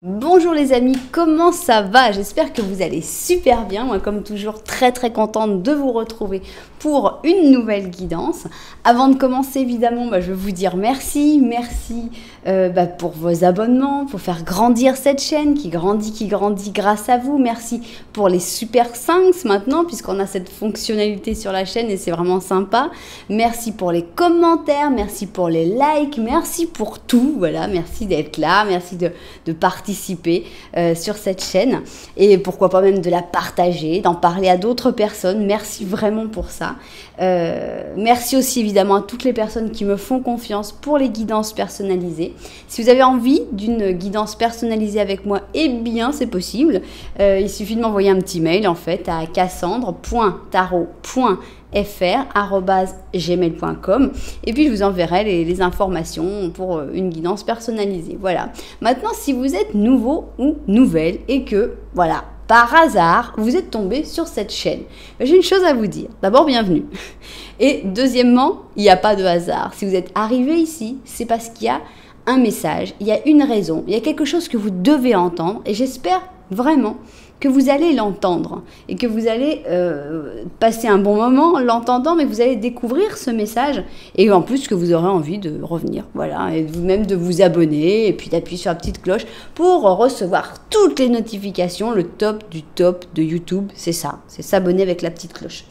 Bonjour les amis, comment ça va? J'espère que vous allez super bien. Moi, comme toujours, très contente de vous retrouver pour une nouvelle guidance. Avant de commencer, évidemment, je vais vous dire merci pour vos abonnements, pour faire grandir cette chaîne qui grandit grâce à vous. Merci pour les super 5 maintenant, puisqu'on a cette fonctionnalité sur la chaîne et c'est vraiment sympa. Merci pour les commentaires, merci pour les likes, merci pour tout. Voilà, merci d'être là, merci de participer sur cette chaîne et pourquoi pas même de la partager, d'en parler à d'autres personnes. Merci vraiment pour ça. Merci aussi évidemment à toutes les personnes qui me font confiance pour les guidances personnalisées. Si vous avez envie d'une guidance personnalisée avec moi, eh bien c'est possible. Il suffit de m'envoyer un petit mail en fait à cassandre.tarot.fr@gmail.com et puis je vous enverrai les informations pour une guidance personnalisée. Voilà. Maintenant, si vous êtes nouveau ou nouvelle et que, voilà, par hasard, vous êtes tombé sur cette chaîne, j'ai une chose à vous dire. D'abord, bienvenue. Et deuxièmement, il n'y a pas de hasard. Si vous êtes arrivé ici, c'est parce qu'il y a un message, il y a une raison, il y a quelque chose que vous devez entendre et j'espère vraiment que vous allez l'entendre et que vous allez passer un bon moment l'entendant, mais vous allez découvrir ce message et en plus que vous aurez envie de revenir, voilà, et même de vous abonner et puis d'appuyer sur la petite cloche pour recevoir toutes les notifications. Le top du top de YouTube, c'est ça, c'est s'abonner avec la petite cloche.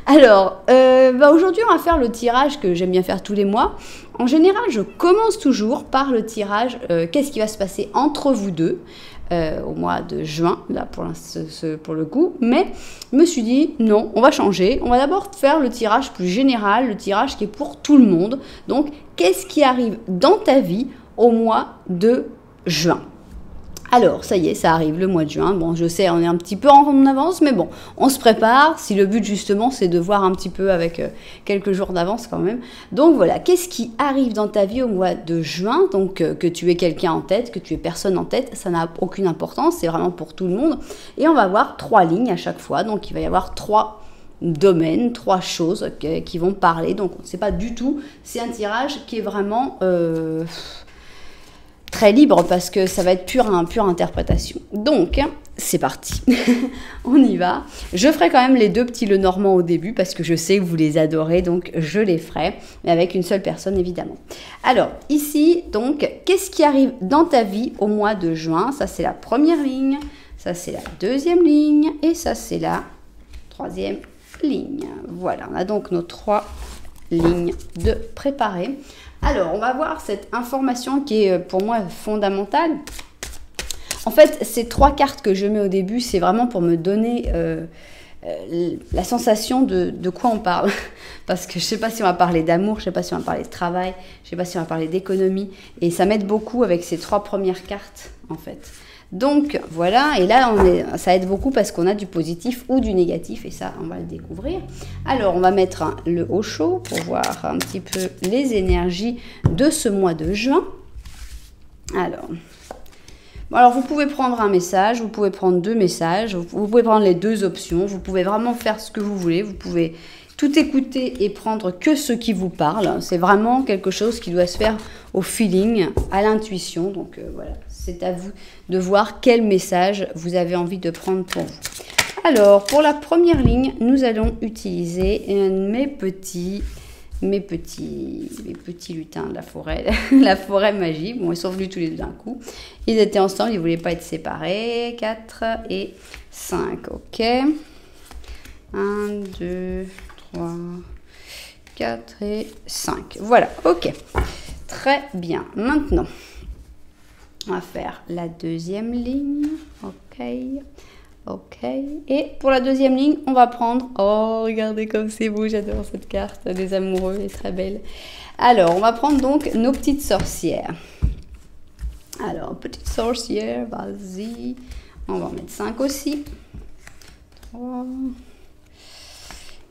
Alors, aujourd'hui, on va faire le tirage que j'aime bien faire tous les mois. En général, je commence toujours par le tirage qu'est-ce qui va se passer entre vous deux au mois de juin, là pour le coup, mais je me suis dit non, on va changer, on va d'abord faire le tirage plus général, le tirage qui est pour tout le monde. Donc, qu'est-ce qui arrive dans ta vie au mois de juin? Alors, ça y est, ça arrive le mois de juin. Bon, je sais, on est un petit peu en avance, mais bon, on se prépare. Si le but, justement, c'est de voir un petit peu avec quelques jours d'avance quand même. Donc, voilà, qu'est-ce qui arrive dans ta vie au mois de juin? Donc, que tu aies quelqu'un en tête, que tu aies personne en tête, ça n'a aucune importance. C'est vraiment pour tout le monde. Et on va avoir 3 lignes à chaque fois. Donc, il va y avoir 3 domaines, 3 choses qui vont parler. Donc, on ne sait pas du tout. C'est un tirage qui est vraiment très libre parce que ça va être pure interprétation. Donc, c'est parti. On y va. Je ferai quand même les 2 petits Lenormand au début parce que je sais que vous les adorez, donc je les ferai, mais avec une seule personne évidemment. Alors, ici, donc, qu'est-ce qui arrive dans ta vie au mois de juin? Ça, c'est la première ligne, ça, c'est la deuxième ligne, et ça, c'est la troisième ligne. Voilà, on a donc nos 3 lignes de préparer. Alors, on va voir cette information qui est pour moi fondamentale. En fait, ces 3 cartes que je mets au début, c'est vraiment pour me donner la sensation de quoi on parle. Parce que je ne sais pas si on va parler d'amour, je ne sais pas si on va parler de travail, je ne sais pas si on va parler d'économie. Et ça m'aide beaucoup avec ces 3 premières cartes, en fait. Donc, voilà, et là, ça aide beaucoup parce qu'on a du positif ou du négatif, et ça, on va le découvrir. Alors, on va mettre le haut chaud pour voir un petit peu les énergies de ce mois de juin. Alors, vous pouvez prendre un message, vous pouvez prendre 2 messages, vous pouvez prendre les 2 options, vous pouvez vraiment faire ce que vous voulez, vous pouvez tout écouter et prendre que ce qui vous parle. C'est vraiment quelque chose qui doit se faire au feeling, à l'intuition. Donc voilà, c'est à vous de voir quel message vous avez envie de prendre pour vous. Alors, pour la première ligne, nous allons utiliser mes petits lutins de la forêt, la forêt magique. Bon, ils sont venus tous les deux d'un coup. Ils étaient ensemble, ils ne voulaient pas être séparés. 4 et 5, ok. 1, 2, 3, 4 et 5. Voilà, ok. Très bien. Maintenant, on va faire la deuxième ligne. Ok. Ok. Et pour la deuxième ligne, on va prendre... Oh, regardez comme c'est beau, j'adore cette carte des amoureux, elle est très belle. Alors, on va prendre donc nos petites sorcières. Alors, petite sorcière, vas-y. On va en mettre 5 aussi. 3...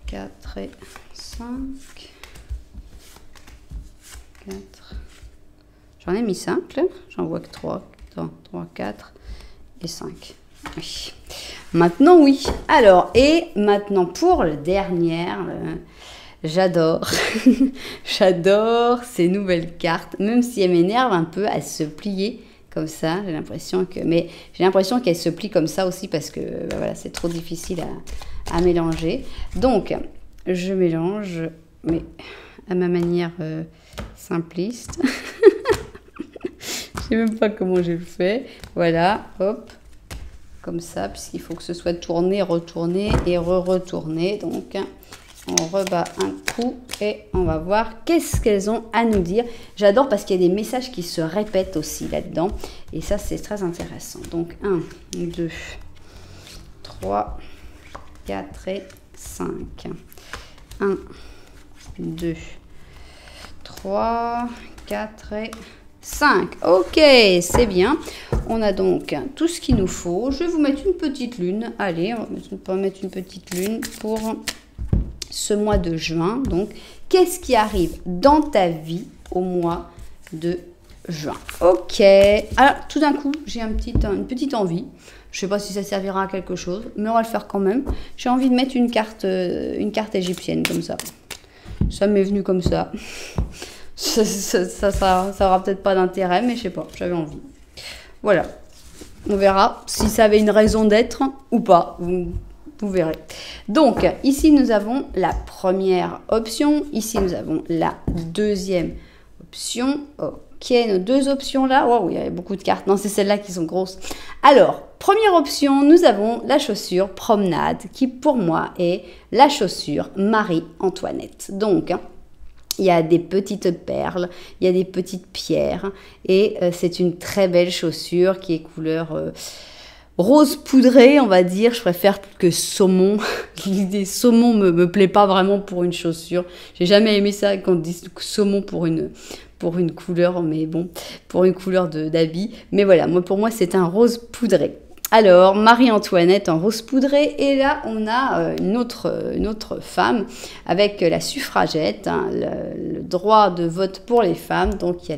4 et 5. 4. J'en ai mis 5 là. J'en vois que 3. 3, 4 et 5. Oui. Maintenant, oui. Alors, et maintenant pour la dernière, j'adore. J'adore ces nouvelles cartes. Même si elles m'énervent un peu à se plier comme ça. J'ai l'impression que, mais j'ai l'impression qu'elle se plie comme ça aussi parce que voilà, c'est trop difficile à mélanger. Donc, je mélange, mais à ma manière simpliste. Je sais même pas comment j'ai fait. Voilà, hop, comme ça, puisqu'il faut que ce soit tourné, retourné et re-retourné. Donc, on rebat un coup et on va voir qu'est-ce qu'elles ont à nous dire. J'adore parce qu'il y a des messages qui se répètent aussi là-dedans. Et ça, c'est très intéressant. Donc, 1, 2, 3, 4 et 5. 1, 2, 3, 4 et 5. Ok, c'est bien. On a donc tout ce qu'il nous faut. Je vais vous mettre une petite lune. Allez, on va mettre une petite lune pour ce mois de juin. Donc, qu'est-ce qui arrive dans ta vie au mois de juin? Ok. Alors, tout d'un coup, j'ai une petite envie. Je ne sais pas si ça servira à quelque chose, mais on va le faire quand même. J'ai envie de mettre une carte égyptienne comme ça. Ça m'est venu comme ça. Ça aura peut-être pas d'intérêt, mais je sais pas, j'avais envie. Voilà. On verra si ça avait une raison d'être ou pas. Vous verrez. Donc, ici, nous avons la première option. Ici, nous avons la deuxième option. Ok, nos deux options là. Waouh, il y a beaucoup de cartes. Non, c'est celles-là qui sont grosses. Alors, première option, nous avons la chaussure promenade, qui pour moi est la chaussure Marie-Antoinette. Donc, il y a des petites perles, il y a des petites pierres et c'est une très belle chaussure qui est couleur rose poudré, on va dire. Je préfère que saumon. L'idée saumon me plaît pas vraiment pour une chaussure. J'ai jamais aimé ça quand on dit saumon pour une couleur, mais bon, pour une couleur d'habit. Mais voilà, pour moi, c'est un rose poudré. Alors, Marie-Antoinette en rose poudré, et là, on a une autre femme avec la suffragette, hein, le droit de vote pour les femmes. Donc, il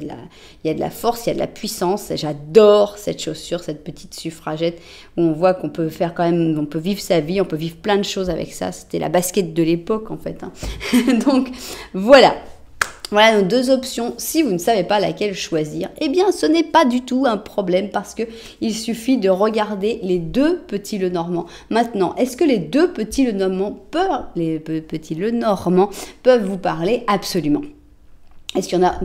y a de la force, il y a de la puissance. J'adore cette chaussure, cette petite suffragette, où on voit qu'on peut faire quand même, on peut vivre sa vie, on peut vivre plein de choses avec ça. C'était la basket de l'époque, en fait. Hein. Donc, voilà. Voilà nos deux options. Si vous ne savez pas laquelle choisir, eh bien ce n'est pas du tout un problème parce que il suffit de regarder les deux petits Lenormand. Maintenant, est-ce que les deux petits Lenormand peuvent vous parler? Absolument. Est-ce qu'il y en a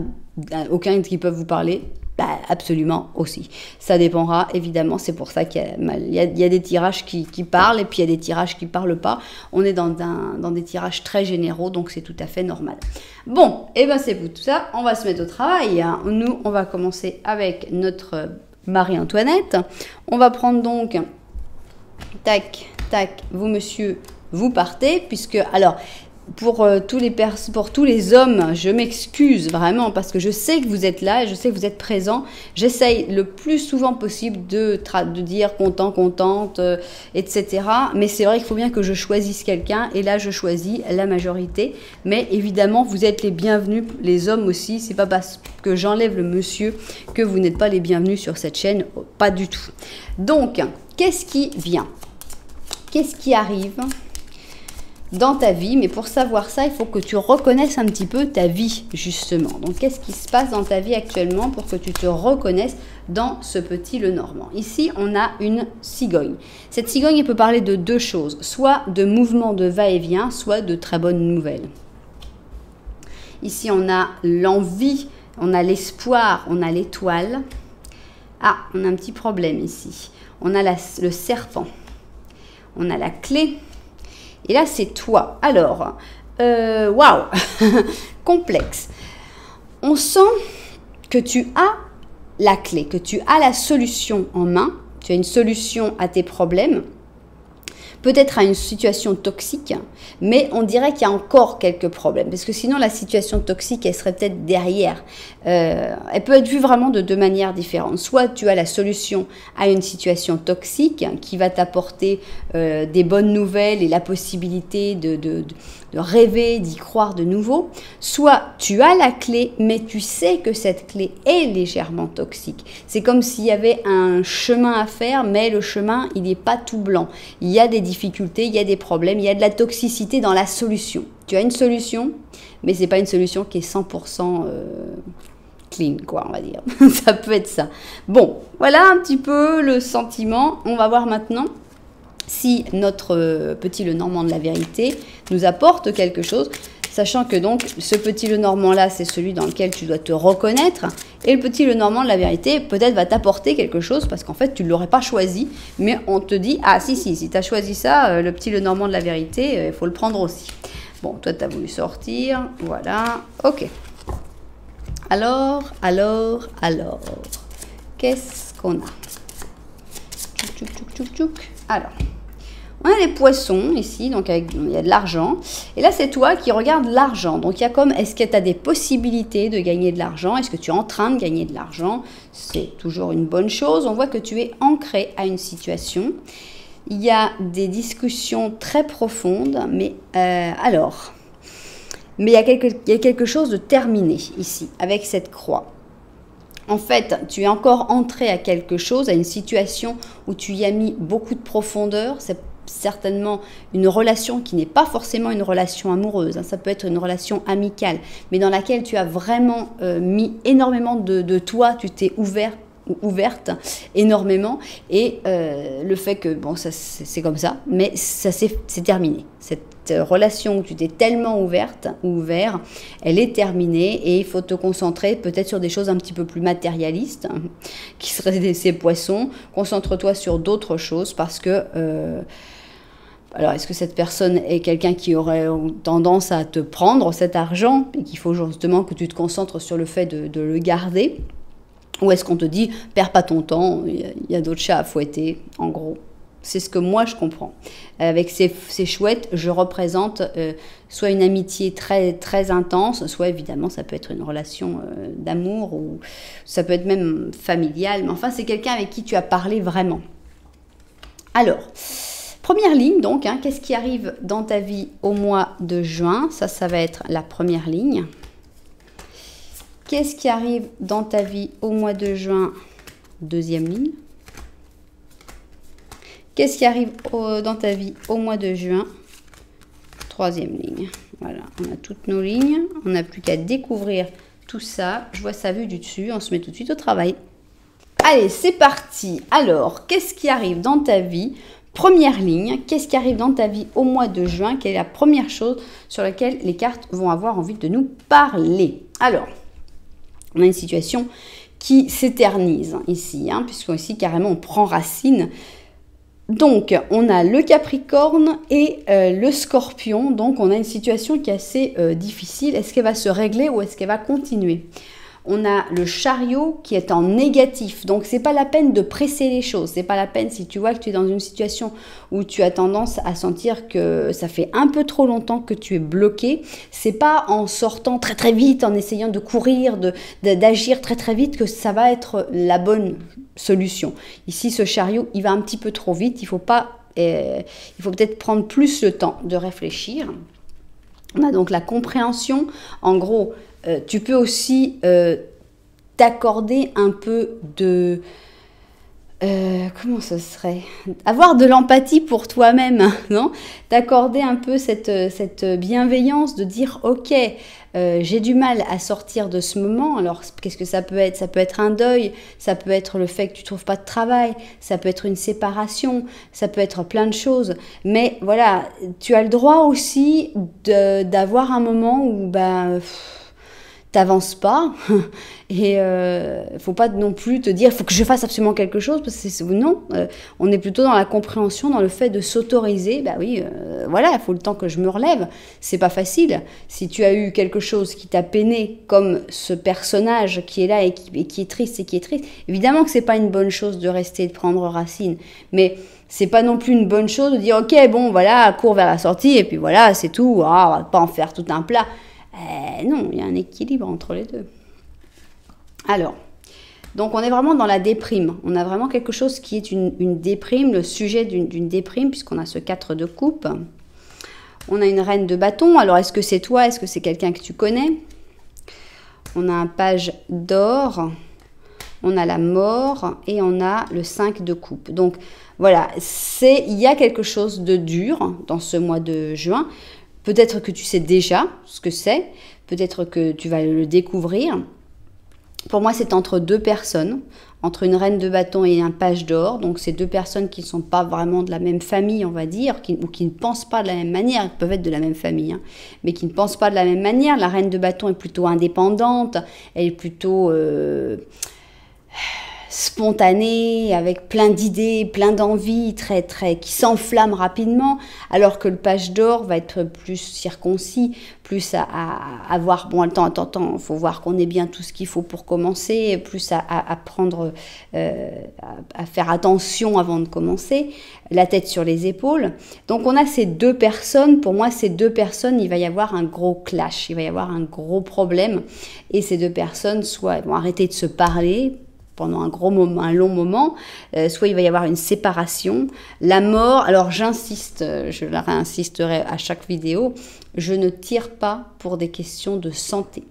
aucun qui peuvent vous parler? Bah, absolument aussi. Ça dépendra, évidemment. C'est pour ça qu'il y a des tirages qui parlent et puis il y a des tirages qui ne parlent pas. On est dans des tirages très généraux, donc c'est tout à fait normal. Bon, et bien c'est pour tout ça. On va se mettre au travail. Hein. Nous, on va commencer avec notre Marie-Antoinette. On va prendre donc, tac, tac, vous monsieur, vous partez, puisque, alors, pour tous les hommes, je m'excuse vraiment parce que je sais que vous êtes là et je sais que vous êtes présents. J'essaye le plus souvent possible de dire content, contente, etc. Mais c'est vrai qu'il faut bien que je choisisse quelqu'un et là je choisis la majorité. Mais évidemment, vous êtes les bienvenus, les hommes aussi. C'est pas parce que j'enlève le monsieur que vous n'êtes pas les bienvenus sur cette chaîne, pas du tout. Donc, qu'est-ce qui vient? Qu'est-ce qui arrive dans ta vie? Mais pour savoir ça, il faut que tu reconnaisses un petit peu ta vie, justement. Donc, qu'est-ce qui se passe dans ta vie actuellement pour que tu te reconnaisses dans ce petit Lenormand? Ici, on a une cigogne. Cette cigogne, elle peut parler de deux choses, soit de mouvement de va-et-vient, soit de très bonnes nouvelles. Ici, on a l'envie, on a l'espoir, on a l'étoile. Ah, on a un petit problème ici. On a le serpent. On a la clé. Et là, c'est toi. Alors, waouh, complexe. On sent que tu as la clé, que tu as la solution en main. Tu as une solution à tes problèmes. Peut-être à une situation toxique, mais on dirait qu'il y a encore quelques problèmes. Parce que sinon, la situation toxique, elle serait peut-être derrière. Elle peut être vue vraiment de deux manières différentes. Soit tu as la solution à une situation toxique qui va t'apporter des bonnes nouvelles et la possibilité de rêver, d'y croire de nouveau. Soit tu as la clé, mais tu sais que cette clé est légèrement toxique. C'est comme s'il y avait un chemin à faire, mais le chemin, il n'est pas tout blanc. Il y a des difficultés, il y a des problèmes, il y a de la toxicité dans la solution. Tu as une solution, mais ce n'est pas une solution qui est 100% clean, quoi, on va dire. Ça peut être ça. Bon, voilà un petit peu le sentiment. On va voir maintenant si notre petit Lenormand de la vérité nous apporte quelque chose, sachant que donc ce petit Lenormand-là, c'est celui dans lequel tu dois te reconnaître, et le petit Lenormand de la vérité, peut-être va t'apporter quelque chose, parce qu'en fait, tu ne l'aurais pas choisi, mais on te dit, ah si tu as choisi ça, le petit Lenormand de la vérité, il faut le prendre aussi. Bon, toi, tu as voulu sortir, voilà, ok. Alors, qu'est-ce qu'on a? Tchouk. Alors, on a les poissons ici, donc il y a de l'argent. Et là, c'est toi qui regardes l'argent. Donc, il y a comme, est-ce que tu as des possibilités de gagner de l'argent? Est-ce que tu es en train de gagner de l'argent? C'est toujours une bonne chose. On voit que tu es ancré à une situation. Il y a des discussions très profondes, mais il y a quelque chose de terminé ici, avec cette croix. En fait, tu es encore entré à quelque chose, à une situation où tu y as mis beaucoup de profondeur. C'est certainement une relation qui n'est pas forcément une relation amoureuse. Ça peut être une relation amicale, mais dans laquelle tu as vraiment mis énormément de toi. Tu t'es ouverte énormément. Et le fait que, bon, c'est comme ça, mais c'est terminé. Cette relation où tu t'es tellement ouvert, elle est terminée et il faut te concentrer peut-être sur des choses un petit peu plus matérialistes, qui seraient ces poissons. Concentre-toi sur d'autres choses parce que... alors, est-ce que cette personne est quelqu'un qui aurait tendance à te prendre cet argent et qu'il faut justement que tu te concentres sur le fait de le garder? Ou est-ce qu'on te dit, perds pas ton temps, il y a d'autres chats à fouetter, en gros? C'est ce que moi je comprends. Avec ces chouettes, je représente soit une amitié très, très intense, soit évidemment ça peut être une relation d'amour, ou ça peut être même familial, mais enfin c'est quelqu'un avec qui tu as parlé vraiment. Alors, première ligne donc, hein, qu'est-ce qui arrive dans ta vie au mois de juin? Ça va être la première ligne. Qu'est-ce qui arrive dans ta vie au mois de juin? Deuxième ligne. Qu'est-ce qui arrive dans ta vie au mois de juin? Troisième ligne. Voilà, on a toutes nos lignes. On n'a plus qu'à découvrir tout ça. Je vois ça vu du dessus. On se met tout de suite au travail. Allez, c'est parti. Alors, qu'est-ce qui arrive dans ta vie? Première ligne. Qu'est-ce qui arrive dans ta vie au mois de juin? Quelle est la première chose sur laquelle les cartes vont avoir envie de nous parler? Alors, on a une situation qui s'éternise ici, hein, puisqu'ici, carrément, on prend racine. Donc, on a le Capricorne et le Scorpion. Donc, on a une situation qui est assez difficile. Est-ce qu'elle va se régler ou est-ce qu'elle va continuer? On a le Chariot qui est en négatif. Donc, c'est pas la peine de presser les choses. C'est pas la peine si tu vois que tu es dans une situation où tu as tendance à sentir que ça fait un peu trop longtemps que tu es bloqué. C'est pas en sortant très très vite, en essayant de courir, d'agir très très vite que ça va être la bonne solution. Ici, ce Chariot, il va un petit peu trop vite. Il faut peut-être prendre plus le temps de réfléchir. On a donc la compréhension. En gros, tu peux aussi t'accorder un peu de... comment ce serait? Avoir de l'empathie pour toi-même, non? T'accorder un peu cette bienveillance de dire, ok, j'ai du mal à sortir de ce moment. Alors, qu'est-ce que ça peut être? Ça peut être un deuil, ça peut être le fait que tu ne trouves pas de travail, ça peut être une séparation, ça peut être plein de choses. Mais voilà, tu as le droit aussi d'avoir un moment où t'avances pas et faut pas non plus te dire faut que je fasse absolument quelque chose parce que non, on est plutôt dans la compréhension, dans le fait de s'autoriser. Voilà, il faut le temps que je me relève, c'est pas facile. Si tu as eu quelque chose qui t'a peiné comme ce personnage qui est là et qui est triste évidemment que c'est pas une bonne chose de rester et de prendre racine, mais c'est pas non plus une bonne chose de dire ok bon voilà, cours vers la sortie et puis voilà c'est tout, on va pas en faire tout un plat. Non, il y a un équilibre entre les deux. Alors, donc on est vraiment dans la déprime. On a vraiment quelque chose qui est une déprime, le sujet d'une déprime, puisqu'on a ce 4 de coupe. On a une reine de bâton. Alors, est-ce que c'est toi? Est-ce que c'est quelqu'un que tu connais? On a un page d'or. On a la mort et on a le 5 de coupe. Donc, voilà, il y a quelque chose de dur dans ce mois de juin. Peut-être que tu sais déjà ce que c'est, peut-être que tu vas le découvrir, Pour moi, c'est entre deux personnes, entre une reine de bâton et un page d'or. Donc, c'est deux personnes qui ne sont pas vraiment de la même famille, on va dire, ou qui ne pensent pas de la même manière. Ils peuvent être de la même famille, hein, mais qui ne pensent pas de la même manière. La reine de bâton est plutôt indépendante, elle est plutôt spontanée, avec plein d'idées, plein d'envies, qui s'enflamme rapidement, alors que le page d'or va être plus circoncis, plus à avoir, bon, attends, il faut voir qu'on ait bien tout ce qu'il faut pour commencer, plus à prendre, à faire attention avant de commencer, la tête sur les épaules. Donc on a ces deux personnes, pour moi ces deux personnes, il va y avoir un gros clash, il va y avoir un gros problème, et ces deux personnes, soit elles vont arrêter de se parler, pendant un long moment, soit il va y avoir une séparation, la mort. Alors j'insiste, je la réinsisterai à chaque vidéo, je ne tire pas pour des questions de santé.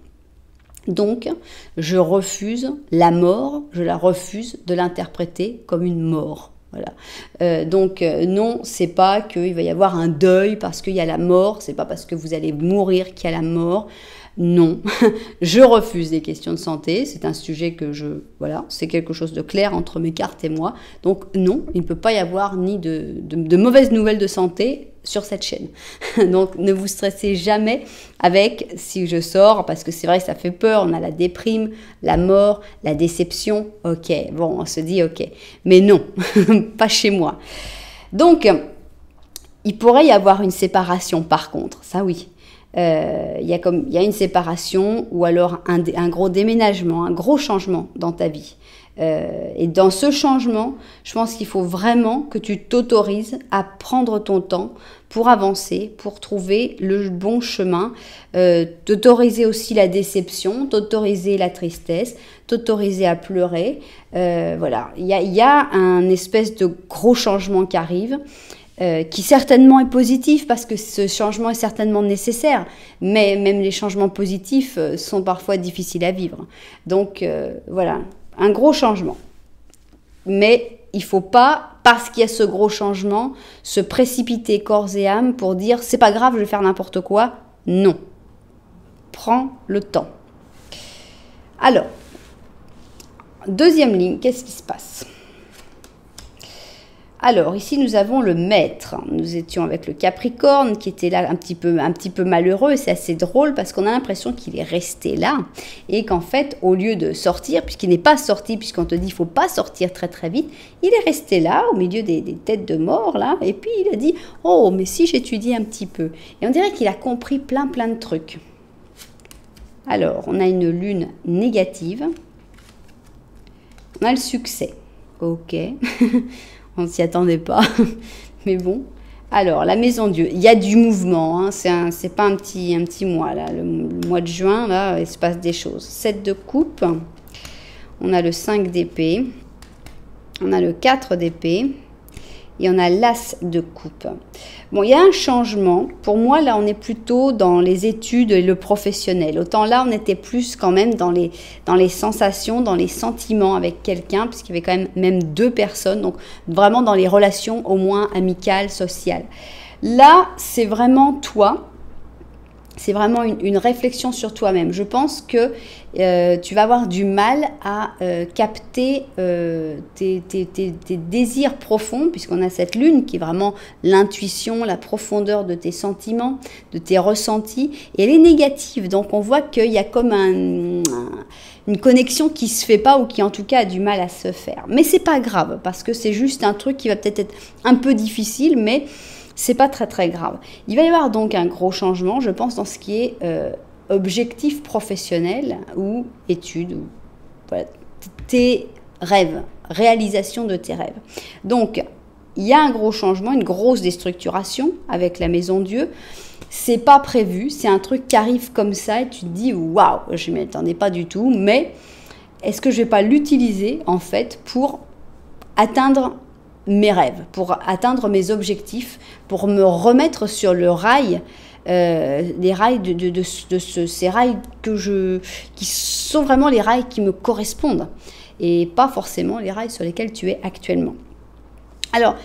Donc, je refuse la mort, je la refuse de l'interpréter comme une mort. Voilà. Non, c'est pas qu'il va y avoir un deuil parce qu'il y a la mort, c'est pas parce que vous allez mourir qu'il y a la mort. Non, je refuse les questions de santé, c'est un sujet que voilà, c'est quelque chose de clair entre mes cartes et moi. Donc non, il ne peut pas y avoir ni de mauvaises nouvelles de santé sur cette chaîne. Donc ne vous stressez jamais avec si je sors, parce que c'est vrai que ça fait peur, on a la déprime, la mort, la déception, ok, bon, on se dit ok, mais non, pas chez moi. Donc, il pourrait y avoir une séparation par contre, ça oui. Il y a une séparation ou alors un gros déménagement, un gros changement dans ta vie. Et dans ce changement, je pense qu'il faut vraiment que tu t'autorises à prendre ton temps pour avancer, pour trouver le bon chemin, t'autoriser aussi la déception, t'autoriser la tristesse, t'autoriser à pleurer. Voilà, il y a un espèce de gros changement qui arrive. Qui certainement est positif parce que ce changement est certainement nécessaire, mais même les changements positifs sont parfois difficiles à vivre. Donc voilà, un gros changement. Mais il ne faut pas, parce qu'il y a ce gros changement, se précipiter corps et âme pour dire « c'est pas grave, je vais faire n'importe quoi ». Non. Prends le temps. Alors, deuxième ligne, qu'est-ce qui se passe ? Alors, ici, nous avons le maître. Nous étions avec le Capricorne qui était là un petit peu malheureux. C'est assez drôle parce qu'on a l'impression qu'il est resté là et qu'en fait, au lieu de sortir, puisqu'il n'est pas sorti, puisqu'on te dit qu'il ne faut pas sortir très très vite, il est resté là au milieu des têtes de mort là et puis il a dit « Oh, mais si j'étudie un petit peu ». Et on dirait qu'il a compris plein de trucs. Alors, on a une lune négative. On a le succès. Ok. On ne s'y attendait pas, mais bon. Alors, la maison Dieu, il y a du mouvement, hein. C'est pas un petit mois, là. Le mois de juin, là, il se passe des choses. 7 de coupe, on a le 5 d'épée, on a le 4 d'épée, et on a l'as de coupe. Bon, il y a un changement. Pour moi, là, on est plutôt dans les études et le professionnel. Autant là, on était plus quand même dans les sensations, dans les sentiments avec quelqu'un, puisqu'il y avait quand même deux personnes. Donc, vraiment dans les relations au moins amicales, sociales. Là, c'est vraiment toi. C'est vraiment une réflexion sur toi-même. Je pense que tu vas avoir du mal à capter tes désirs profonds, puisqu'on a cette lune qui est vraiment l'intuition, la profondeur de tes sentiments, de tes ressentis. Et elle est négative, donc on voit qu'il y a comme une connexion qui ne se fait pas ou qui en tout cas a du mal à se faire. Mais c'est pas grave, parce que c'est juste un truc qui va peut-être être un peu difficile, mais c'est pas très grave. Il va y avoir donc un gros changement, je pense, dans ce qui est objectif professionnel ou études, ou voilà, tes rêves, réalisation de tes rêves. Donc, il y a un gros changement, une grosse déstructuration avec la maison Dieu. C'est pas prévu, c'est un truc qui arrive comme ça et tu te dis waouh, je ne m'y attendais pas du tout, mais est-ce que je vais pas l'utiliser en fait pour atteindre mes rêves, pour atteindre mes objectifs, pour me remettre sur le rail, les rails ces rails qui sont vraiment les rails qui me correspondent et pas forcément les rails sur lesquels tu es actuellement. Alors,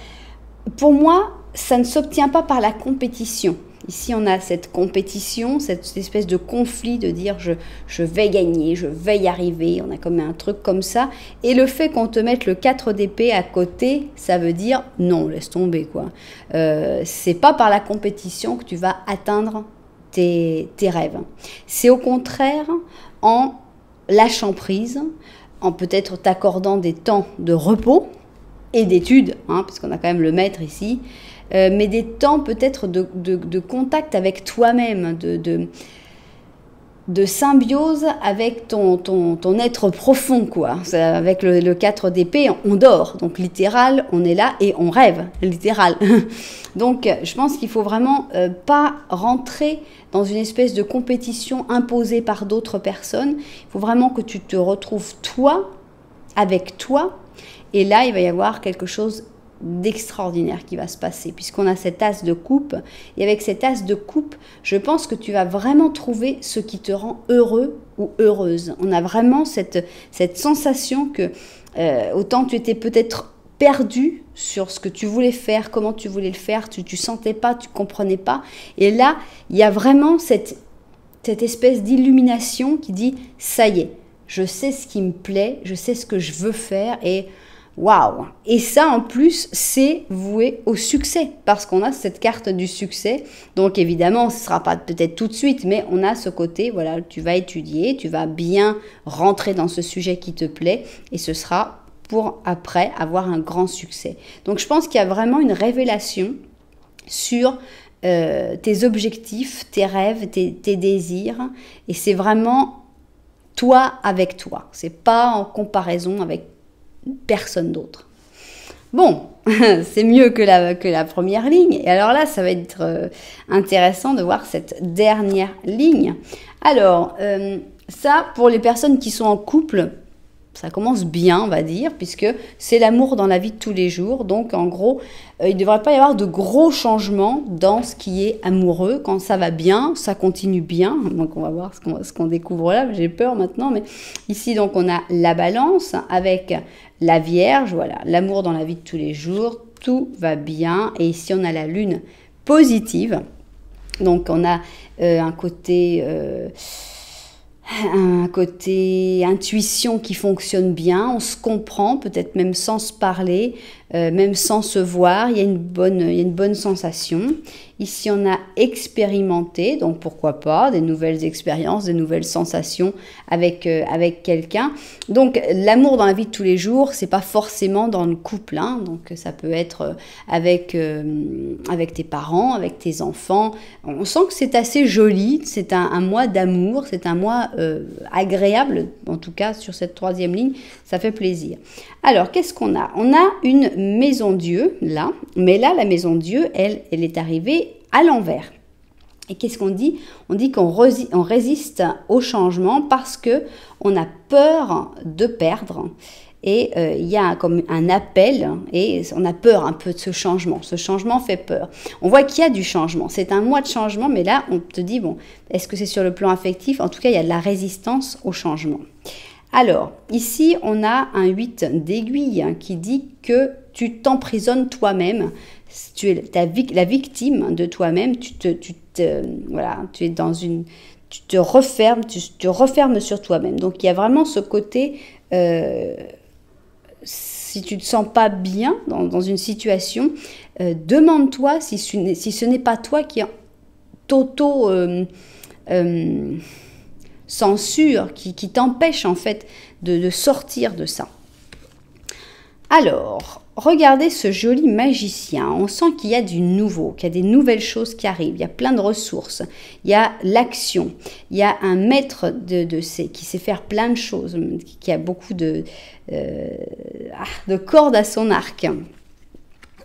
pour moi, ça ne s'obtient pas par la compétition. Ici, on a cette compétition, cette espèce de conflit de dire je vais gagner, je vais y arriver. On a comme un truc comme ça. Et le fait qu'on te mette le 4 d'épée à côté, ça veut dire non, laisse tomber, quoi. C'est pas par la compétition que tu vas atteindre tes rêves. C'est au contraire en lâchant prise, en peut-être t'accordant des temps de repos et d'études, hein, parce qu'on a quand même le maître ici, mais des temps peut-être de contact avec toi-même, de symbiose avec ton être profond, quoi. Avec le 4 d'épée, on dort, donc littéral, on est là et on rêve, littéral. Donc je pense qu'il faut vraiment pas rentrer dans une espèce de compétition imposée par d'autres personnes. Il faut vraiment que tu te retrouves toi, avec toi, et là il va y avoir quelque chose d'extraordinaire qui va se passer, puisqu'on a cet as de coupe, et avec cet as de coupe, je pense que tu vas vraiment trouver ce qui te rend heureux ou heureuse. On a vraiment cette sensation que autant tu étais peut-être perdu sur ce que tu voulais faire, comment tu voulais le faire, tu sentais pas, tu comprenais pas, et là, il y a vraiment cette espèce d'illumination qui dit, ça y est, je sais ce qui me plaît, je sais ce que je veux faire, et waouh! Et ça, en plus, c'est voué au succès, parce qu'on a cette carte du succès. Donc, évidemment, ce ne sera pas peut-être tout de suite, mais on a ce côté, voilà, tu vas étudier, tu vas bien rentrer dans ce sujet qui te plaît, et ce sera pour après avoir un grand succès. Donc, je pense qu'il y a vraiment une révélation sur tes objectifs, tes rêves, tes désirs, et c'est vraiment toi avec toi. C'est pas en comparaison avec personne d'autre. Bon, c'est mieux que la première ligne. Et alors là, ça va être intéressant de voir cette dernière ligne. Alors, ça, pour les personnes qui sont en couple, ça commence bien, on va dire, puisque c'est l'amour dans la vie de tous les jours. Donc, en gros, il ne devrait pas y avoir de gros changements dans ce qui est amoureux. Quand ça va bien, ça continue bien. Donc, on va voir ce qu'on découvre là. J'ai peur maintenant. Mais ici, donc, on a la balance avec la Vierge. Voilà, l'amour dans la vie de tous les jours. Tout va bien. Et ici, on a la Lune positive. Donc, on a un côté intuition qui fonctionne bien, on se comprend, peut-être même sans se parler, même sans se voir, il y a une bonne sensation. Ici, on a expérimenté, donc pourquoi pas, des nouvelles expériences, des nouvelles sensations avec quelqu'un. Donc, l'amour dans la vie de tous les jours, c'est pas forcément dans le couple, hein, donc ça peut être avec tes parents, avec tes enfants. On sent que c'est assez joli, c'est un mois d'amour, c'est un mois agréable, en tout cas sur cette troisième ligne, ça fait plaisir. Alors, qu'est-ce qu'on a? On a une maison Dieu, là, mais là, la maison Dieu, elle est arrivée à l'envers. Et qu'est-ce qu'on dit? On dit qu'on résiste au changement parce que on a peur de perdre. Et il y a comme un appel et on a peur un peu de ce changement. Ce changement fait peur. On voit qu'il y a du changement. C'est un mois de changement, mais là, on te dit, bon, est-ce que c'est sur le plan affectif? En tout cas, il y a de la résistance au changement. Alors, ici, on a un 8 d'aiguille qui dit que tu t'emprisonnes toi-même. Tu es la victime de toi-même. Voilà, tu es dans une... Tu te refermes, tu te refermes sur toi-même. Donc, il y a vraiment ce côté... si tu ne te sens pas bien dans une situation, demande-toi si ce n'est pas toi qui censure, qui t'empêche en fait de sortir de ça. Alors, regardez ce joli magicien. On sent qu'il y a du nouveau, qu'il y a des nouvelles choses qui arrivent. Il y a plein de ressources. Il y a l'action. Il y a un maître qui sait faire plein de choses, qui a beaucoup de cordes à son arc.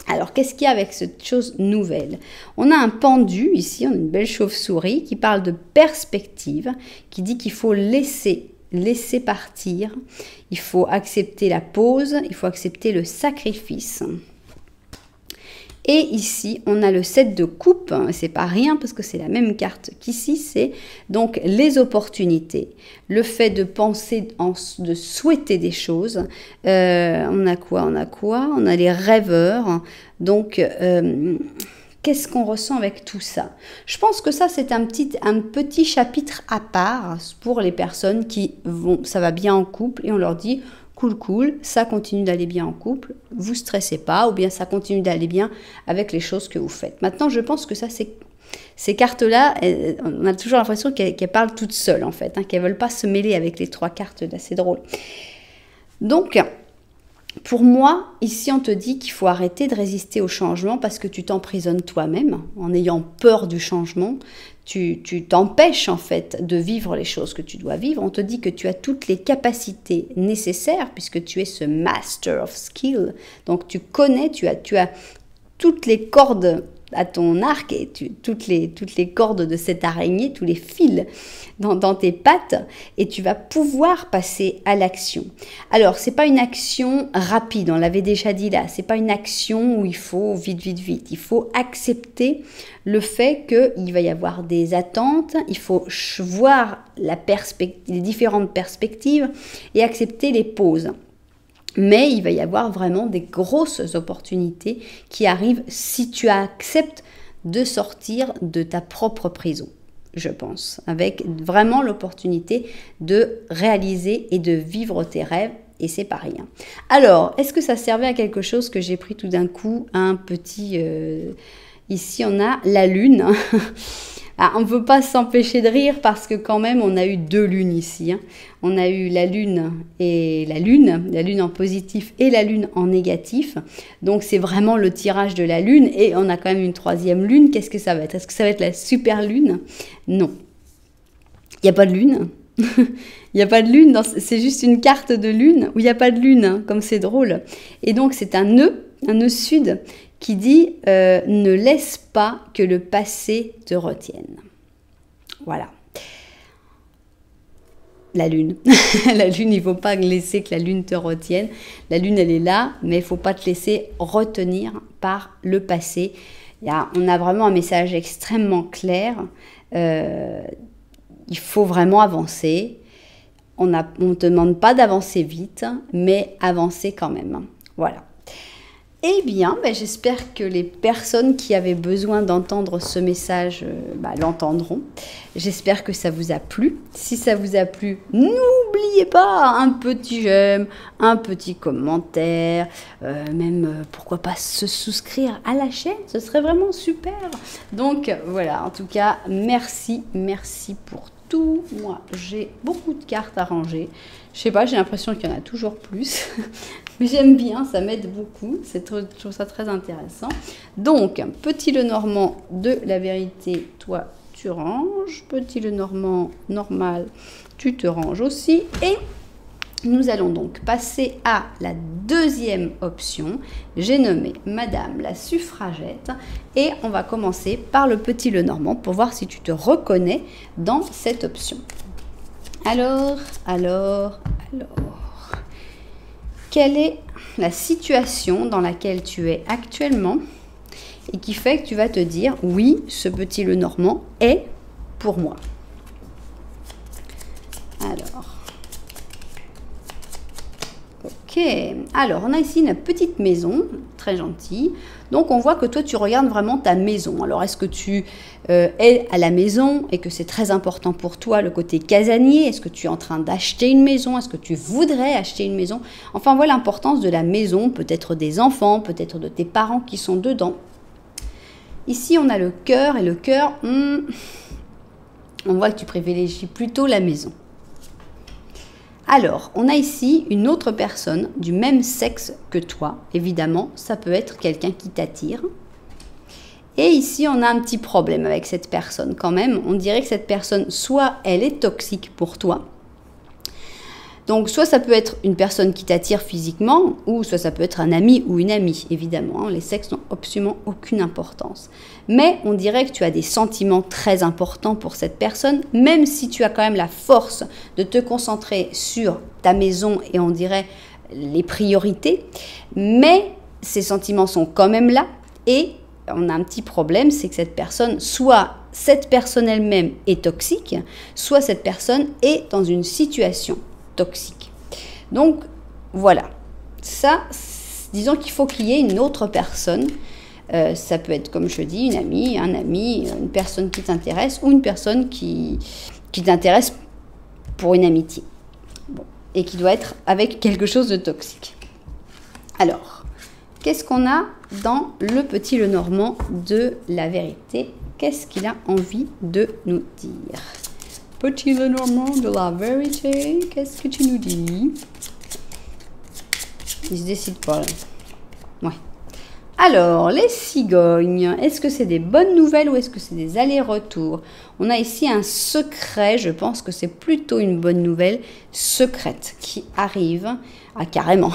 Alors, qu'est-ce qu'il y a avec cette chose nouvelle? On a un pendu, ici, on a une belle chauve-souris qui parle de perspective, qui dit qu'il faut laisser partir, il faut accepter la pause, il faut accepter le sacrifice. Et ici, on a le 7 de coupe, c'est pas rien parce que c'est la même carte qu'ici, c'est donc les opportunités, le fait de penser, de souhaiter des choses. On a quoi? On a les rêveurs, donc qu'est-ce qu'on ressent avec tout ça? Je pense que ça, c'est un petit chapitre à part pour les personnes qui vont, ça va bien en couple et on leur dit, cool, ça continue d'aller bien en couple, vous stressez pas, ou bien ça continue d'aller bien avec les choses que vous faites. Maintenant, je pense que ça, ces cartes-là, on a toujours l'impression qu'elles parlent toutes seules, en fait, qu'elles ne veulent pas se mêler avec les 3 cartes, là, c'est drôle. Donc, pour moi, ici, on te dit qu'il faut arrêter de résister au changement parce que tu t'emprisonnes toi-même en ayant peur du changement. Tu t'empêches, en fait, de vivre les choses que tu dois vivre. On te dit que tu as toutes les capacités nécessaires puisque tu es ce master of skill. Donc, tu connais, tu as toutes les cordes à ton arc et toutes les cordes de cette araignée, tous les fils dans tes pattes et tu vas pouvoir passer à l'action. Alors, c'est pas une action rapide, on l'avait déjà dit là, c'est pas une action où il faut vite. Il faut accepter le fait qu'il va y avoir des attentes, il faut voir les différentes perspectives et accepter les pauses. Mais il va y avoir vraiment des grosses opportunités qui arrivent si tu acceptes de sortir de ta propre prison, je pense, avec vraiment l'opportunité de réaliser et de vivre tes rêves, et c'est pas rien. Alors, est-ce que ça servait à quelque chose que j'ai pris tout d'un coup un petit... Ici, on a la lune. Ah, on ne peut pas s'empêcher de rire parce que quand même, on a eu 2 lunes ici. On a eu la lune et la lune en positif et la lune en négatif. Donc, c'est vraiment le tirage de la lune et on a quand même une 3e lune. Qu'est-ce que ça va être? Est-ce que ça va être la super lune? Non. Il n'y a pas de lune. Il n'y a pas de lune, c'est juste une carte de lune où il n'y a pas de lune, comme c'est drôle. Et donc, c'est un nœud sud qui dit ne laisse pas que le passé te retienne. Voilà. La lune. La lune, il ne faut pas laisser que la lune te retienne. La lune, elle est là, mais il ne faut pas te laisser retenir par le passé. On a vraiment un message extrêmement clair. Il faut vraiment avancer. On ne te demande pas d'avancer vite, mais avancer quand même. Voilà. Eh bien, j'espère que les personnes qui avaient besoin d'entendre ce message l'entendront. J'espère que ça vous a plu. Si ça vous a plu, n'oubliez pas un petit j'aime, un petit commentaire, même pourquoi pas se souscrire à la chaîne, ce serait vraiment super. Donc voilà, en tout cas, merci pour tout. Moi, j'ai beaucoup de cartes à ranger. Je sais pas, j'ai l'impression qu'il y en a toujours plus. Mais j'aime bien, ça m'aide beaucoup. Je trouve ça très intéressant. Donc, petit Lenormand de la vérité, toi, tu ranges. Petit Lenormand normal, tu te ranges aussi. Et nous allons donc passer à la 2e option. J'ai nommé Madame la suffragette. Et on va commencer par le petit Lenormand pour voir si tu te reconnais dans cette option. Alors. Quelle est la situation dans laquelle tu es actuellement et qui fait que tu vas te dire, oui, ce petit Lenormand est pour moi. Alors, ok. Alors, on a ici une petite maison, très gentille. Donc, on voit que toi, tu regardes vraiment ta maison. Alors, est-ce que tu es à la maison et que c'est très important pour toi le côté casanier? Est-ce que tu es en train d'acheter une maison? Est-ce que tu voudrais acheter une maison? Enfin, voilà l'importance de la maison, peut-être des enfants, peut-être de tes parents qui sont dedans. Ici, on a le cœur et le cœur, on voit que tu privilégies plutôt la maison. Alors, on a ici une autre personne du même sexe que toi. Évidemment, ça peut être quelqu'un qui t'attire. Et ici, on a un petit problème avec cette personne quand même. On dirait que cette personne, soit elle est toxique pour toi. Donc, soit ça peut être une personne qui t'attire physiquement, ou soit ça peut être un ami ou une amie, évidemment. Les sexes n'ont absolument aucune importance. Mais on dirait que tu as des sentiments très importants pour cette personne, même si tu as quand même la force de te concentrer sur ta maison et on dirait les priorités. Mais ces sentiments sont quand même là et on a un petit problème, c'est que cette personne, soit cette personne elle-même est toxique, soit cette personne est dans une situation toxique. Donc, voilà. Ça, disons qu'il faut qu'il y ait une autre personne Ça peut être, comme je dis, une amie, un ami, une personne qui t'intéresse ou une personne qui t'intéresse pour une amitié. Bon. Et qui doit être avec quelque chose de toxique. Alors, qu'est-ce qu'on a dans le petit Lenormand de la vérité? Qu'est-ce qu'il a envie de nous dire? Petit Lenormand de la vérité, qu'est-ce que tu nous dis? Il se décide pas là. Ouais. Alors, les cigognes, est-ce que c'est des bonnes nouvelles ou est-ce que c'est des allers-retours? On a ici un secret, je pense que c'est plutôt une bonne nouvelle secrète qui arrive. Ah, carrément.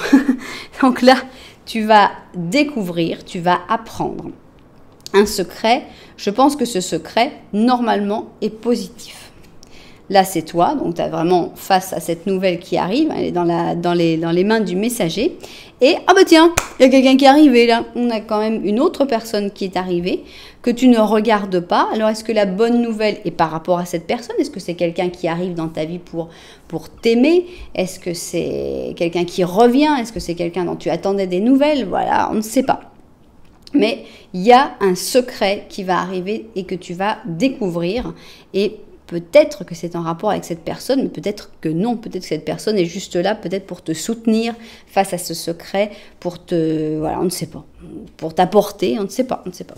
Donc là, tu vas découvrir, tu vas apprendre un secret. Je pense que ce secret, normalement, est positif. Là, c'est toi, donc tu es vraiment face à cette nouvelle qui arrive, elle est dans les mains du messager. Et, ah bah tiens, il y a quelqu'un qui est arrivé là. On a quand même une autre personne qui est arrivée, que tu ne regardes pas. Alors, est-ce que la bonne nouvelle est par rapport à cette personne? Est-ce que c'est quelqu'un qui arrive dans ta vie pour t'aimer? Est-ce que c'est quelqu'un qui revient? Est-ce que c'est quelqu'un dont tu attendais des nouvelles? Voilà, on ne sait pas. Mais il y a un secret qui va arriver et que tu vas découvrir. Et peut-être que c'est en rapport avec cette personne, mais peut-être que non. Peut-être que cette personne est juste là, peut-être pour te soutenir face à ce secret, pour te... Voilà, on ne sait pas. Pour t'apporter, on ne sait pas, on ne sait pas.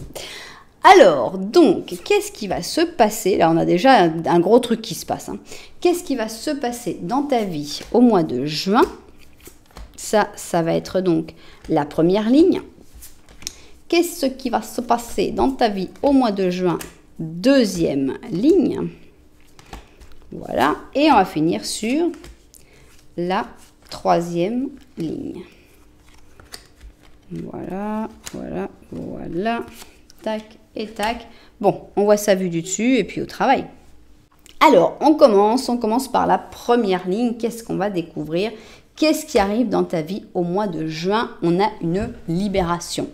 Alors, donc, qu'est-ce qui va se passer? Là, on a déjà un gros truc qui se passe. Hein. Qu'est-ce qui va se passer dans ta vie au mois de juin? Ça va être donc la première ligne. Qu'est-ce qui va se passer dans ta vie au mois de juin? Deuxième ligne. Voilà. Et on va finir sur la troisième ligne. Voilà, voilà, voilà. Tac et tac. Bon, on voit ça vu du dessus et puis au travail. Alors, on commence par la première ligne. Qu'est-ce qu'on va découvrir? Qu'est-ce qui arrive dans ta vie au mois de juin? On a une libération.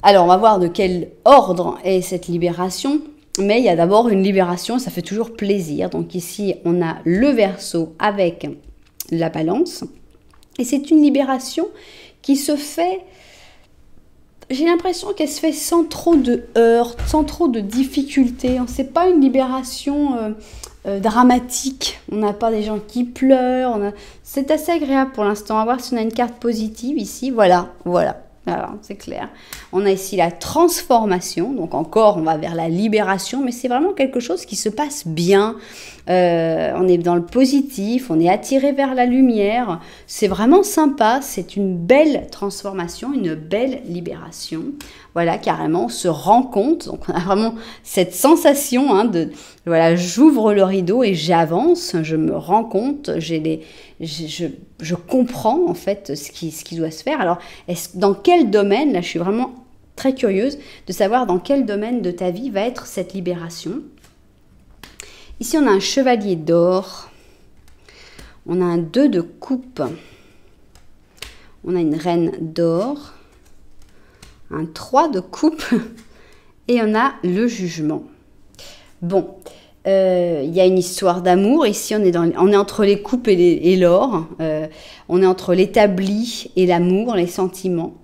Alors, on va voir de quel ordre est cette libération. Mais il y a d'abord une libération, ça fait toujours plaisir. Donc ici, on a le Verseau avec la Balance. Et c'est une libération qui se fait, j'ai l'impression qu'elle se fait sans trop de heurts, sans trop de difficultés. Ce n'est pas une libération dramatique. On n'a pas des gens qui pleurent. C'est assez agréable pour l'instant. On va voir si on a une carte positive ici. Voilà, voilà. Alors, c'est clair. On a ici la transformation. Donc encore, on va vers la libération. Mais c'est vraiment quelque chose qui se passe bien. On est dans le positif. On est attiré vers la lumière. C'est vraiment sympa. C'est une belle transformation, une belle libération. Voilà, carrément, on se rend compte. Donc on a vraiment cette sensation de... Voilà, j'ouvre le rideau et j'avance. Je me rends compte. Je comprends en fait ce qui doit se faire. Alors, dans quel domaine, là je suis vraiment très curieuse de savoir dans quel domaine de ta vie va être cette libération. Ici on a un chevalier d'or, on a un 2 de coupe, on a une reine d'or, un 3 de coupe et on a le jugement. Bon. Il y a une histoire d'amour. Ici, on est entre les coupes et l'or. On est entre l'établi et l'amour, les sentiments.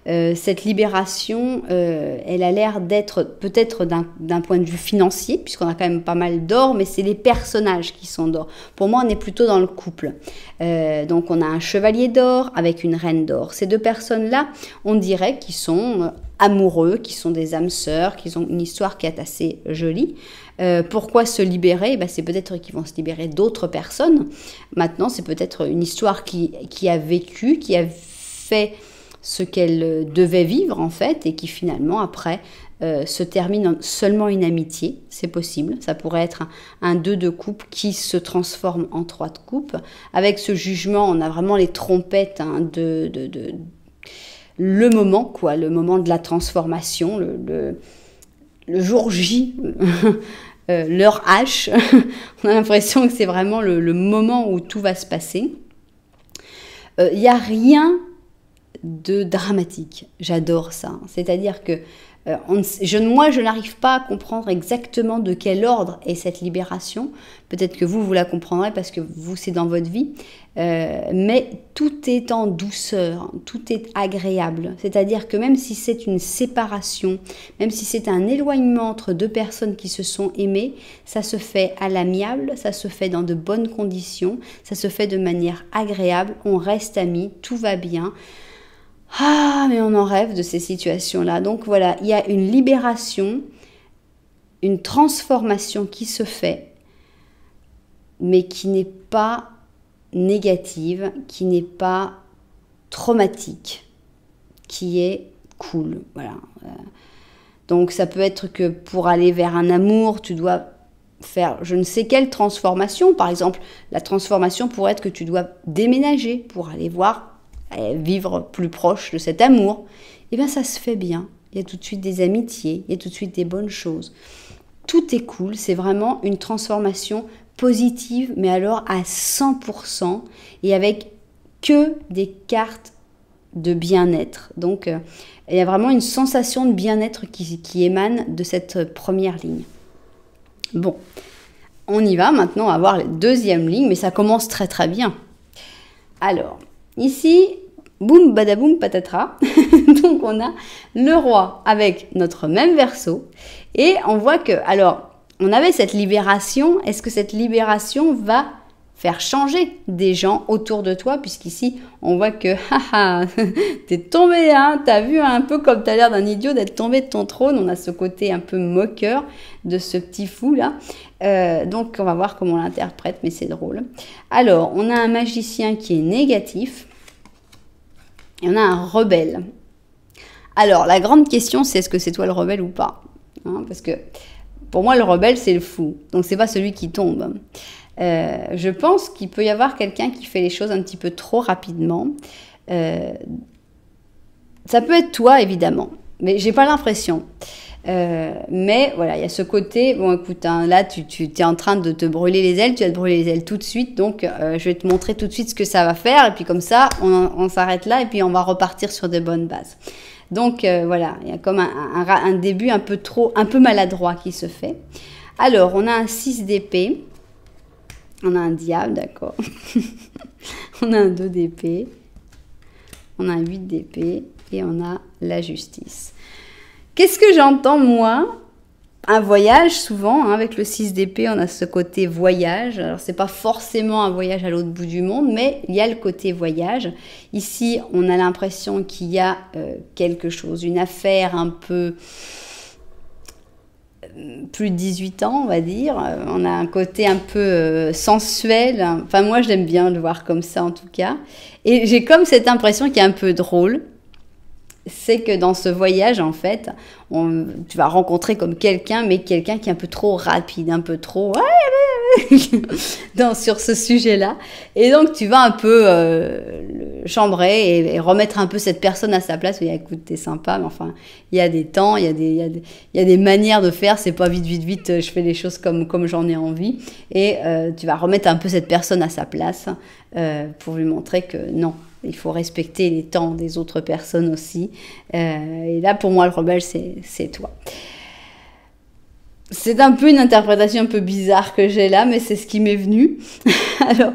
Cette libération, elle a l'air d'être peut-être d'un point de vue financier, puisqu'on a quand même pas mal d'or, mais c'est les personnages qui sont d'or. Pour moi, on est plutôt dans le couple. Donc, on a un chevalier d'or avec une reine d'or. Ces deux personnes-là, on dirait qu'ils sont amoureux, qui sont des âmes sœurs, qui ont une histoire qui est assez jolie. Pourquoi se libérer? C'est peut-être qu'ils vont se libérer d'autres personnes. Maintenant, c'est peut-être une histoire qui a vécu, qui a fait ce qu'elle devait vivre en fait, et qui finalement après se termine seulement une amitié. C'est possible. Ça pourrait être un 2 de coupe qui se transforme en 3 de coupe. Avec ce jugement, on a vraiment les trompettes le moment, quoi, le moment de la transformation, le jour J, l'heure H. On a l'impression que c'est vraiment le moment où tout va se passer. Il n'y a rien de dramatique. J'adore ça. C'est-à-dire que moi, je n'arrive pas à comprendre exactement de quel ordre est cette libération. Peut-être que vous la comprendrez parce que vous, c'est dans votre vie. Mais tout est en douceur, tout est agréable. C'est-à-dire que même si c'est une séparation, même si c'est un éloignement entre deux personnes qui se sont aimées, ça se fait à l'amiable, ça se fait dans de bonnes conditions, ça se fait de manière agréable, on reste amis, tout va bien. Ah, mais on en rêve de ces situations-là. Donc voilà, il y a une libération, une transformation qui se fait, mais qui n'est pas négative, qui n'est pas traumatique, qui est cool. Voilà. Donc ça peut être que pour aller vers un amour, tu dois faire je ne sais quelle transformation. Par exemple, la transformation pourrait être que tu dois déménager pour aller vivre plus proche de cet amour. Et bien ça se fait bien. Il y a tout de suite des amitiés, il y a tout de suite des bonnes choses. Tout est cool, c'est vraiment une transformation positive, mais alors à 100% et avec que des cartes de bien-être. Donc il y a vraiment une sensation de bien-être qui émane de cette première ligne. Bon, on y va maintenant à voir la deuxième ligne, mais ça commence très très bien. Alors, ici, boum, badaboum, patatras. Donc, on a le roi avec notre même verso. Et on voit que, alors, on avait cette libération. Est-ce que cette libération va faire changer des gens autour de toi? Puisqu'ici, on voit que, t'es tombé, hein, t'as vu un peu comme t'as l'air d'un idiot d'être tombé de ton trône. On a ce côté un peu moqueur de ce petit fou là. Donc, on va voir comment on l'interprète, mais c'est drôle. Alors, on a un magicien qui est négatif. Et on a un rebelle. Alors, la grande question, c'est est-ce que c'est toi le rebelle ou pas, hein, parce que pour moi, le rebelle, c'est le fou. Donc, c'est pas celui qui tombe. Je pense qu'il peut y avoir quelqu'un qui fait les choses un petit peu trop rapidement. Ça peut être toi, évidemment. Mais j'ai pas l'impression. Mais voilà, il y a ce côté, bon écoute, hein, là tu es en train de te brûler les ailes, tu vas te brûler les ailes tout de suite, donc je vais te montrer tout de suite ce que ça va faire, et puis comme ça, on s'arrête là, et puis on va repartir sur de bonnes bases. Donc voilà, il y a comme un début un peu maladroit qui se fait. Alors, on a un 6 d'épée, on a un diable, d'accord, on a un 2 d'épée, on a un 8 d'épée, et on a la justice. Qu'est-ce que j'entends, moi? Un voyage, souvent, hein, avec le 6 d'épée, on a ce côté voyage. Alors, c'est pas forcément un voyage à l'autre bout du monde, mais il y a le côté voyage. Ici, on a l'impression qu'il y a quelque chose, une affaire un peu plus de 18 ans, on va dire. On a un côté un peu sensuel. Enfin, moi, j'aime bien le voir comme ça, en tout cas. Et j'ai comme cette impression qui est un peu drôle. C'est que dans ce voyage, en fait, tu vas rencontrer comme quelqu'un, mais quelqu'un qui est un peu trop rapide, un peu trop sur ce sujet-là. Et donc, tu vas un peu le chambrer et remettre un peu cette personne à sa place. Oui, écoute, t'es sympa, mais enfin, il y a des temps, il y a des manières de faire. C'est pas vite, je fais les choses comme j'en ai envie. Et tu vas remettre un peu cette personne à sa place pour lui montrer que non. Il faut respecter les temps des autres personnes aussi. Et là, pour moi, le rebelle, c'est toi. C'est un peu une interprétation un peu bizarre que j'ai là, mais c'est ce qui m'est venu. Alors,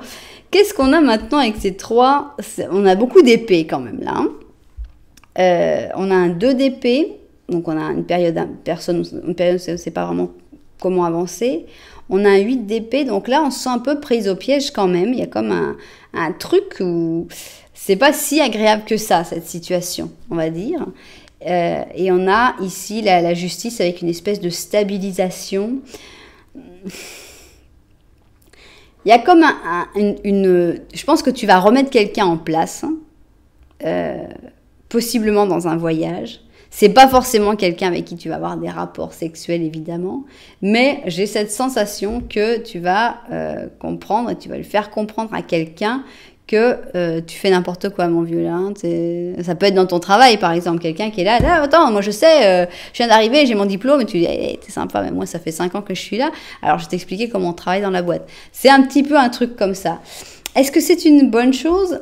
qu'est-ce qu'on a maintenant avec ces trois? On a beaucoup d'épées quand même là. On a un 2 d'épée. Donc, on a une période, on ne sait pas vraiment comment avancer. On a un 8 d'épée. Donc là, on se sent un peu prise au piège quand même. Il y a comme un truc où c'est pas si agréable que ça, cette situation, on va dire. Et on a ici la justice avec une espèce de stabilisation. Il y a comme je pense que tu vas remettre quelqu'un en place, possiblement dans un voyage. C'est pas forcément quelqu'un avec qui tu vas avoir des rapports sexuels, évidemment, mais j'ai cette sensation que tu vas comprendre et tu vas le faire comprendre à quelqu'un que tu fais n'importe quoi, mon vieux, là. Ça peut être dans ton travail, par exemple, quelqu'un qui est là, attends, moi je sais, je viens d'arriver, j'ai mon diplôme, et tu dis, hey, t'es sympa, mais moi ça fait 5 ans que je suis là, alors je vais t'expliquer comment on travaille dans la boîte. C'est un petit peu un truc comme ça. Est-ce que c'est une bonne chose?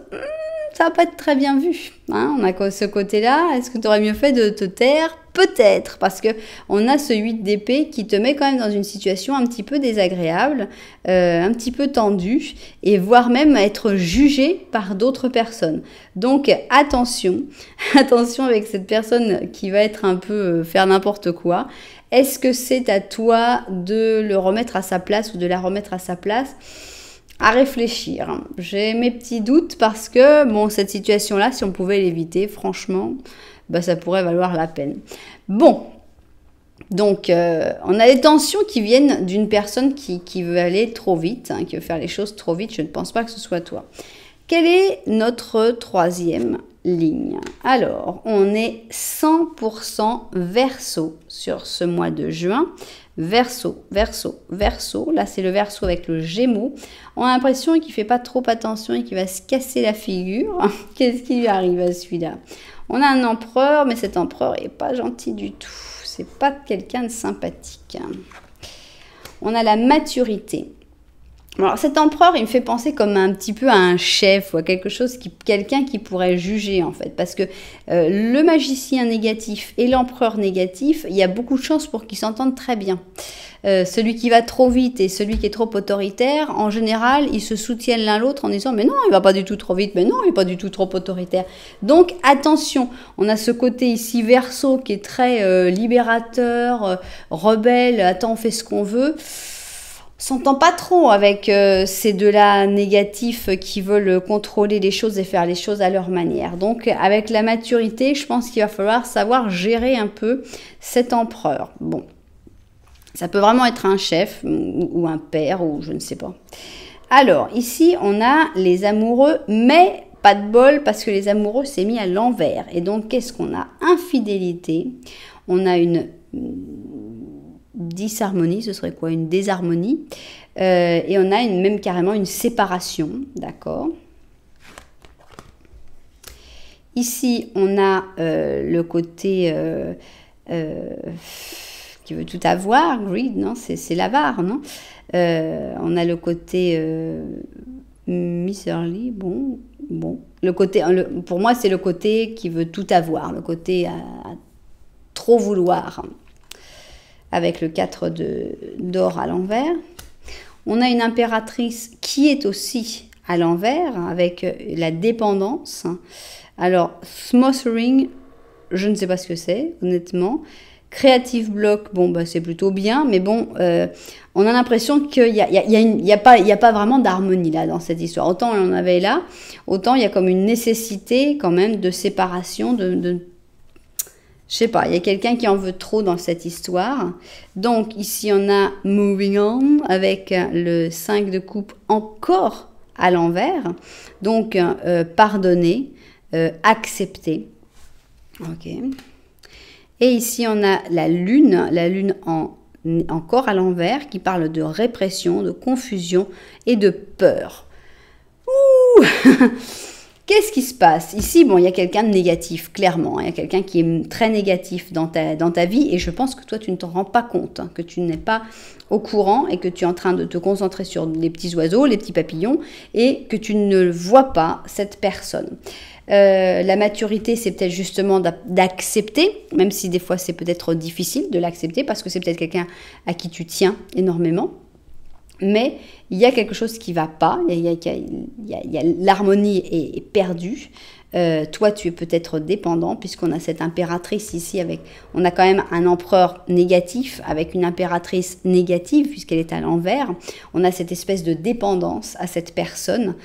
ça va pas être très bien vu. Hein, on a ce côté-là. Est-ce que tu aurais mieux fait de te taire? Peut-être, parce que on a ce 8 d'épée qui te met quand même dans une situation un petit peu désagréable, un petit peu tendue, et voire même être jugé par d'autres personnes. Donc attention, attention avec cette personne qui va être un peu faire n'importe quoi. Est-ce que c'est à toi de le remettre à sa place ou de la remettre à sa place? À réfléchir. J'ai mes petits doutes parce que, bon, cette situation-là, si on pouvait l'éviter, franchement, bah, ça pourrait valoir la peine. Bon, donc, on a des tensions qui viennent d'une personne qui veut aller trop vite, hein, qui veut faire les choses trop vite. Je ne pense pas que ce soit toi. Quelle est notre troisième ligne? Alors, on est 100% Verseau sur ce mois de juin. Verseau, Verseau, Verseau. Là, c'est le Verseau avec le Gémeaux. On a l'impression qu'il ne fait pas trop attention et qu'il va se casser la figure. Qu'est-ce qui lui arrive à celui-là? On a un empereur, mais cet empereur n'est pas gentil du tout. C'est pas quelqu'un de sympathique. On a la maturité. Alors cet empereur, il me fait penser comme un petit peu à un chef ou à quelqu'un qui pourrait juger en fait. Parce que le magicien négatif et l'empereur négatif, il y a beaucoup de chances pour qu'ils s'entendent très bien. Celui qui va trop vite et celui qui est trop autoritaire, en général, ils se soutiennent l'un l'autre en disant « mais non, il va pas du tout trop vite, mais non, il est pas du tout trop autoritaire ». Donc attention, on a ce côté ici Verseau qui est très libérateur, rebelle, attends, on fait ce qu'on veut. S'entend pas trop avec ces deux-là négatifs qui veulent contrôler les choses et faire les choses à leur manière. Donc avec la maturité, je pense qu'il va falloir savoir gérer un peu cet empereur. Bon, ça peut vraiment être un chef ou un père ou je ne sais pas. Alors ici, on a les amoureux, mais pas de bol parce que les amoureux s'est mis à l'envers. Et donc qu'est-ce qu'on a? Infidélité, on a une disharmonie, ce serait quoi? Une désharmonie. Et on a même carrément une séparation, d'accord? Ici, on a le côté qui veut tout avoir, greed, non? C'est l'avare, non? On a le côté miserly, bon. Le côté, pour moi, c'est le côté qui veut tout avoir, le côté à trop vouloir. Avec le 4 d'or à l'envers. On a une impératrice qui est aussi à l'envers, avec la dépendance. Alors, smothering, je ne sais pas ce que c'est, honnêtement. Creative block, bon, bah, c'est plutôt bien, mais bon, on a l'impression qu'il n'y a pas vraiment d'harmonie là dans cette histoire. Autant on en avait là, autant il y a comme une nécessité quand même de séparation, je sais pas, il y a quelqu'un qui en veut trop dans cette histoire. Donc ici on a moving on avec le 5 de coupe encore à l'envers. Donc pardonner, accepter. Ok. Et ici on a la lune encore à l'envers qui parle de répression, de confusion et de peur. Ouh. Qu'est-ce qui se passe? Ici, bon, il y a quelqu'un de négatif, clairement. Il y a quelqu'un qui est très négatif dans ta vie et je pense que toi, tu ne t'en rends pas compte, hein, que tu n'es pas au courant et que tu es en train de te concentrer sur les petits oiseaux, les petits papillons et que tu ne vois pas cette personne. La maturité, c'est peut-être justement d'accepter, même si des fois, c'est peut-être difficile de l'accepter parce que c'est peut-être quelqu'un à qui tu tiens énormément. Mais il y a quelque chose qui ne va pas, l'harmonie est perdue. Toi, tu es peut-être dépendant puisqu'on a cette impératrice ici on a quand même un empereur négatif avec une impératrice négative puisqu'elle est à l'envers. On a cette espèce de dépendance à cette personne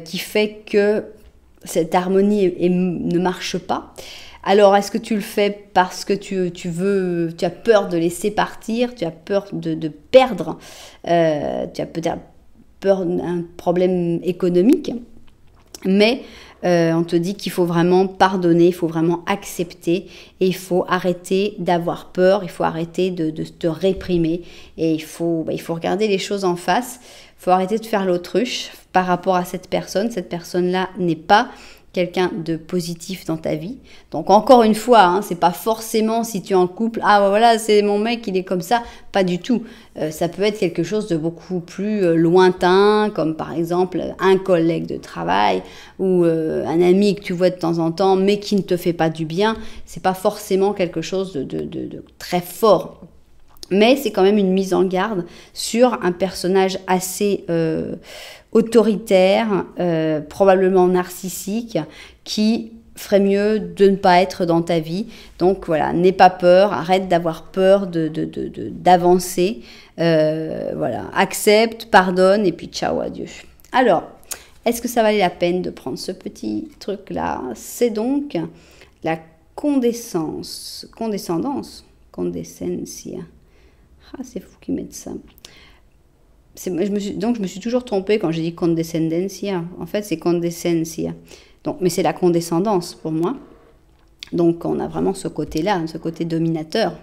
qui fait que cette harmonie ne marche pas. Alors, est-ce que tu le fais parce que tu as peur de laisser partir, tu as peur de perdre, tu as peut-être peur d'un problème économique, mais on te dit qu'il faut vraiment pardonner, il faut vraiment accepter et il faut arrêter d'avoir peur, il faut arrêter de te réprimer et il faut regarder les choses en face, il faut arrêter de faire l'autruche par rapport à cette personne. Cette personne-là n'est pas quelqu'un de positif dans ta vie. Donc encore une fois, hein, c'est pas forcément si tu es en couple, ah voilà, c'est mon mec, il est comme ça, pas du tout. Ça peut être quelque chose de beaucoup plus lointain, comme par exemple un collègue de travail ou un ami que tu vois de temps en temps, mais qui ne te fait pas du bien. C'est pas forcément quelque chose de très fort. Mais c'est quand même une mise en garde sur un personnage assez autoritaire, probablement narcissique, qui ferait mieux de ne pas être dans ta vie. Donc voilà, n'aie pas peur, arrête d'avoir peur d'avancer. Voilà, accepte, pardonne et puis ciao, adieu. Alors, est-ce que ça valait la peine de prendre ce petit truc-là? C'est donc la condescendance. Ah, c'est fou qu'ils mettent ça. Donc, je me suis toujours trompée quand j'ai dit condescendencia. En fait, c'est condescensia. Donc, mais c'est la condescendance pour moi. Donc, on a vraiment ce côté-là, ce côté dominateur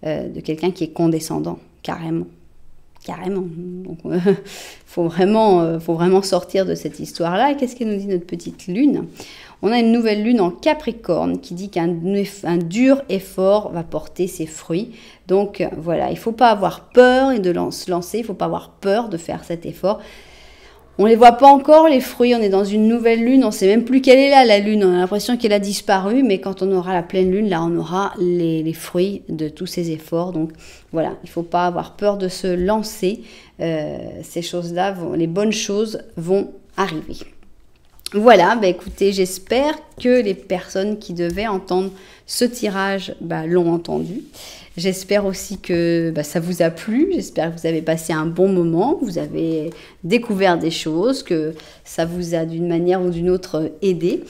de quelqu'un qui est condescendant, carrément. Carrément. Donc, faut vraiment sortir de cette histoire-là. Et qu'est-ce qu'elle nous dit, notre petite lune? On a une nouvelle lune en Capricorne qui dit qu'un dur effort va porter ses fruits. Donc voilà, il ne faut pas avoir peur de se lancer, il ne faut pas avoir peur de faire cet effort. On ne les voit pas encore, les fruits, on est dans une nouvelle lune, on ne sait même plus quelle est là, la lune, on a l'impression qu'elle a disparu, mais quand on aura la pleine lune, là on aura les fruits de tous ces efforts. Donc voilà, il ne faut pas avoir peur de se lancer, ces choses-là, les bonnes choses vont arriver. Voilà, bah écoutez, j'espère que les personnes qui devaient entendre ce tirage l'ont entendu. J'espère aussi que ça vous a plu, j'espère que vous avez passé un bon moment, que vous avez découvert des choses, que ça vous a d'une manière ou d'une autre aidé.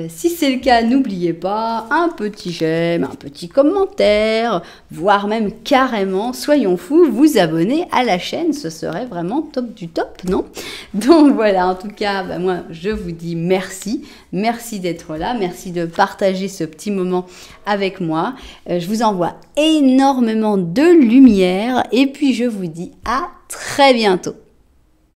Si c'est le cas, n'oubliez pas un petit j'aime, un petit commentaire, voire même carrément, soyons fous, vous abonner à la chaîne, ce serait vraiment top du top, non? Donc voilà, en tout cas, moi je vous dis merci, merci d'être là, merci de partager ce petit moment avec moi. Je vous envoie énormément de lumière et puis je vous dis à très bientôt.